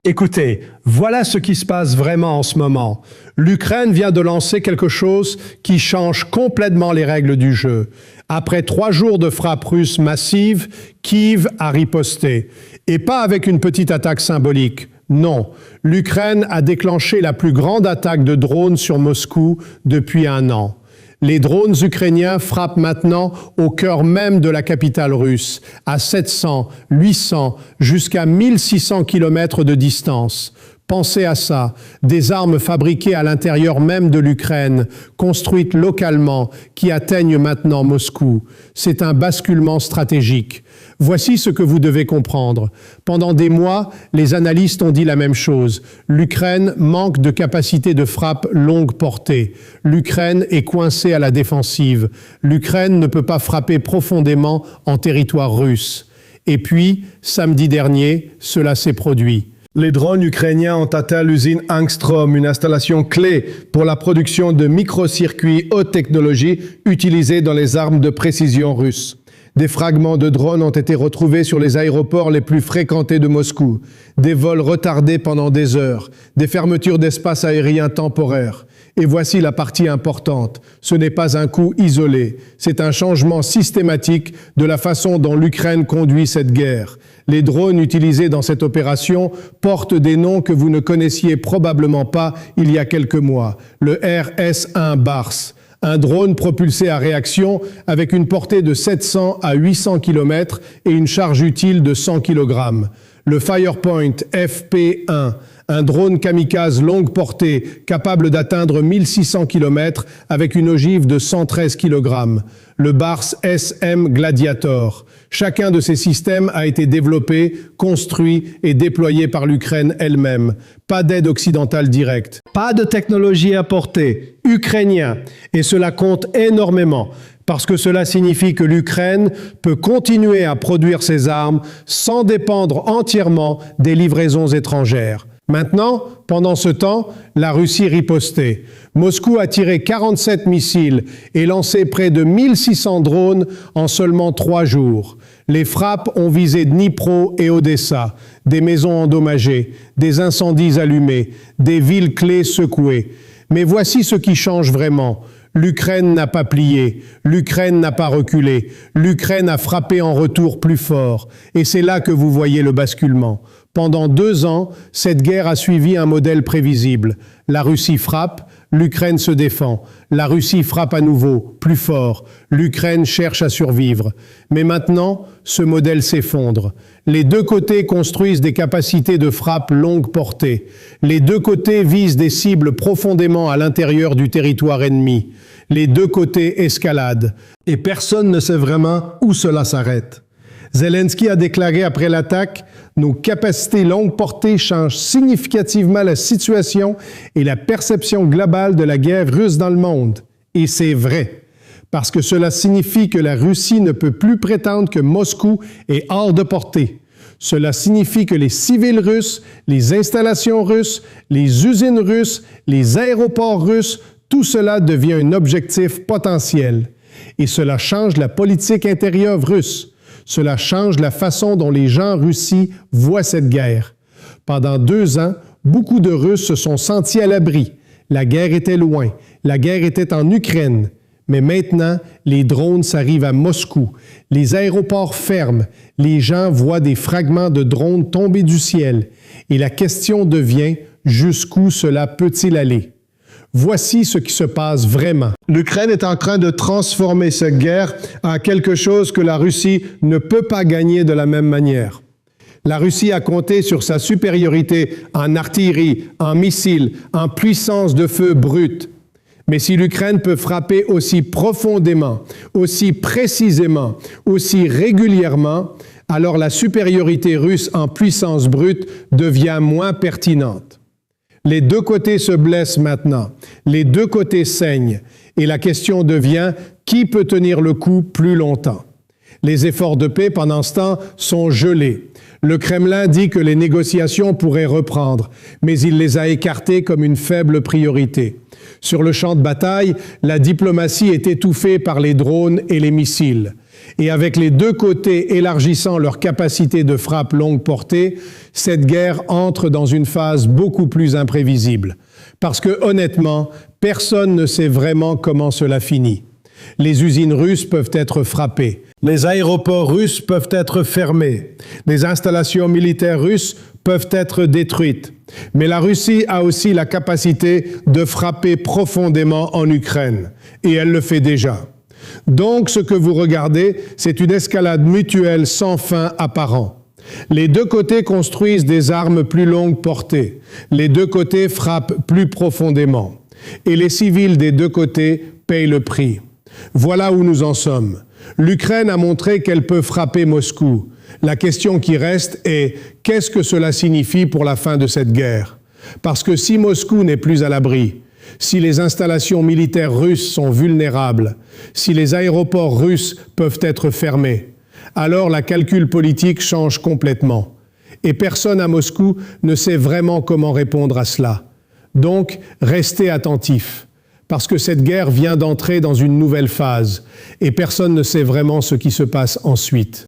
Écoutez, voilà ce qui se passe vraiment en ce moment. L'Ukraine vient de lancer quelque chose qui change complètement les règles du jeu. Après 3 jours de frappes russes massives, Kiev a riposté. Et pas avec une petite attaque symbolique. Non, l'Ukraine a déclenché la plus grande attaque de drones sur Moscou depuis 1 an. Les drones ukrainiens frappent maintenant au cœur même de la capitale russe, à 700, 800, jusqu'à 1600 km de distance. Pensez à ça, des armes fabriquées à l'intérieur même de l'Ukraine, construites localement, qui atteignent maintenant Moscou. C'est un basculement stratégique. Voici ce que vous devez comprendre. Pendant des mois, les analystes ont dit la même chose. L'Ukraine manque de capacité de frappe longue portée. L'Ukraine est coincée à la défensive. L'Ukraine ne peut pas frapper profondément en territoire russe. Et puis, samedi dernier, cela s'est produit. Les drones ukrainiens ont atteint l'usine Angstrom, une installation clé pour la production de microcircuits haute technologie utilisés dans les armes de précision russes. Des fragments de drones ont été retrouvés sur les aéroports les plus fréquentés de Moscou, des vols retardés pendant des heures, des fermetures d'espaces aériens temporaires. Et voici la partie importante. Ce n'est pas un coup isolé, c'est un changement systématique de la façon dont l'Ukraine conduit cette guerre. Les drones utilisés dans cette opération portent des noms que vous ne connaissiez probablement pas il y a quelques mois. Le RS-1 Bars, un drone propulsé à réaction avec une portée de 700 à 800 km et une charge utile de 100 kg. Le Firepoint FP-1, un drone kamikaze longue portée capable d'atteindre 1600 km avec une ogive de 113 kg. Le Bars SM Gladiator. Chacun de ces systèmes a été développé, construit et déployé par l'Ukraine elle-même. Pas d'aide occidentale directe. Pas de technologie apportée. Ukrainien. Et cela compte énormément. Parce que cela signifie que l'Ukraine peut continuer à produire ses armes sans dépendre entièrement des livraisons étrangères. Maintenant, pendant ce temps, la Russie ripostait. Moscou a tiré 47 missiles et lancé près de 1600 drones en seulement 3 jours. Les frappes ont visé Dnipro et Odessa, des maisons endommagées, des incendies allumés, des villes clés secouées. Mais voici ce qui change vraiment. L'Ukraine n'a pas plié, l'Ukraine n'a pas reculé, l'Ukraine a frappé en retour plus fort. Et c'est là que vous voyez le basculement. Pendant 2 ans, cette guerre a suivi un modèle prévisible. La Russie frappe, l'Ukraine se défend. La Russie frappe à nouveau, plus fort. L'Ukraine cherche à survivre. Mais maintenant, ce modèle s'effondre. Les deux côtés construisent des capacités de frappe longue portée. Les deux côtés visent des cibles profondément à l'intérieur du territoire ennemi. Les deux côtés escaladent. Et personne ne sait vraiment où cela s'arrête. Zelensky a déclaré après l'attaque « Nos capacités longue portée changent significativement la situation et la perception globale de la guerre russe dans le monde. » Et c'est vrai, parce que cela signifie que la Russie ne peut plus prétendre que Moscou est hors de portée. Cela signifie que les civils russes, les installations russes, les usines russes, les aéroports russes, tout cela devient un objectif potentiel. Et cela change la politique intérieure russe. Cela change la façon dont les gens en Russie voient cette guerre. Pendant 2 ans, beaucoup de Russes se sont sentis à l'abri. La guerre était loin. La guerre était en Ukraine. Mais maintenant, les drones s'arrivent à Moscou. Les aéroports ferment. Les gens voient des fragments de drones tomber du ciel. Et la question devient, jusqu'où cela peut-il aller? Voici ce qui se passe vraiment. L'Ukraine est en train de transformer cette guerre en quelque chose que la Russie ne peut pas gagner de la même manière. La Russie a compté sur sa supériorité en artillerie, en missiles, en puissance de feu brute. Mais si l'Ukraine peut frapper aussi profondément, aussi précisément, aussi régulièrement, alors la supériorité russe en puissance brute devient moins pertinente. Les deux côtés se blessent maintenant, les deux côtés saignent, et la question devient qui peut tenir le coup plus longtemps. Les efforts de paix pendant ce temps sont gelés. Le Kremlin dit que les négociations pourraient reprendre, mais il les a écartées comme une faible priorité. Sur le champ de bataille, la diplomatie est étouffée par les drones et les missiles. Et avec les deux côtés élargissant leur capacité de frappe longue portée, cette guerre entre dans une phase beaucoup plus imprévisible. Parce que honnêtement, personne ne sait vraiment comment cela finit. Les usines russes peuvent être frappées. Les aéroports russes peuvent être fermés. Les installations militaires russes peuvent être détruites. Mais la Russie a aussi la capacité de frapper profondément en Ukraine. Et elle le fait déjà. Donc, ce que vous regardez, c'est une escalade mutuelle sans fin apparent. Les deux côtés construisent des armes plus longue portée. Les deux côtés frappent plus profondément. Et les civils des deux côtés payent le prix. Voilà où nous en sommes. L'Ukraine a montré qu'elle peut frapper Moscou. La question qui reste est qu'est-ce que cela signifie pour la fin de cette guerre? Parce que si Moscou n'est plus à l'abri, si les installations militaires russes sont vulnérables, si les aéroports russes peuvent être fermés, alors la calcul politique change complètement. Et personne à Moscou ne sait vraiment comment répondre à cela. Donc, restez attentifs, parce que cette guerre vient d'entrer dans une nouvelle phase, et personne ne sait vraiment ce qui se passe ensuite.